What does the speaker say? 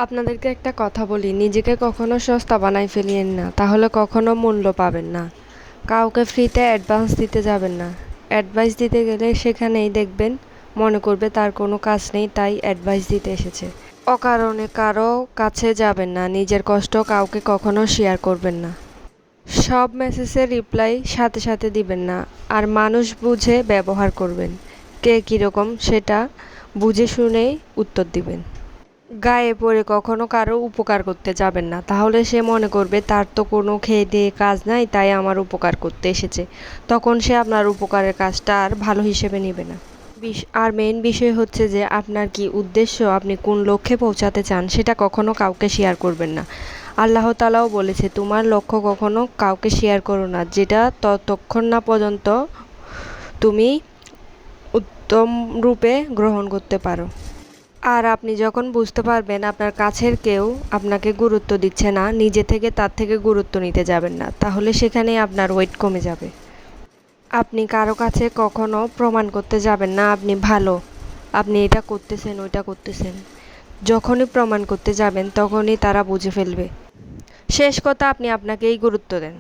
আপনাদেরকে একটা কথা বলি, নিজেকে কখনো সস্তা বানাই ফেলিয়েন না, তাহলে কখনো মূল্য পাবেন না। কাউকে ফ্রিতে অ্যাডভান্স দিতে যাবেন না। অ্যাডভাইস দিতে গেলে সেখানেই দেখবেন মনে করবে তার কোনো কাজ নেই, তাই অ্যাডভাইস দিতে এসেছে। অকারণে কারো কাছে যাবেন না, নিজের কষ্ট কাউকে কখনো শেয়ার করবেন না। সব মেসেজের রিপ্লাই সাথে সাথে দিবেন না, আর মানুষ বুঝে ব্যবহার করবেন। কে কীরকম সেটা বুঝে শুনেই উত্তর দিবেন। গায়ে পড়ে কখনো কারো উপকার করতে যাবেন না, তাহলে সে মনে করবে তার তো কোনো খেয়ে দিয়ে কাজ নাই, তাই আমার উপকার করতে এসেছে। তখন সে আপনার উপকারের কাজটা আর ভালো হিসেবে নেবে না। আর মেইন বিষয় হচ্ছে যে আপনার কি উদ্দেশ্য, আপনি কোন লক্ষ্যে পৌঁছাতে চান সেটা কখনো কাউকে শেয়ার করবেন না। আল্লাহ তাআলাও বলেছে, তোমার লক্ষ্য কখনো কাউকে শেয়ার করো না, যেটা ততক্ষণ না পর্যন্ত তুমি উত্তম রূপে গ্রহণ করতে পারো। আর আপনি যখন বুঝতে পারবেন আপনার কাছের কেউ আপনাকে গুরুত্ব দিচ্ছে না, নিজে থেকে তার থেকে গুরুত্ব নিতে যাবেন না, তাহলে সেখানেই আপনার ওয়েট কমে যাবে। আপনি কারো কাছে কখনো প্রমাণ করতে যাবেন না আপনি ভালো, আপনি এটা করতেছেন ওইটা করতেছেন। যখনই প্রমাণ করতে যাবেন তখনই তারা বুঝে ফেলবে। শেষ কথা, আপনি আপনাকেই গুরুত্ব দেন।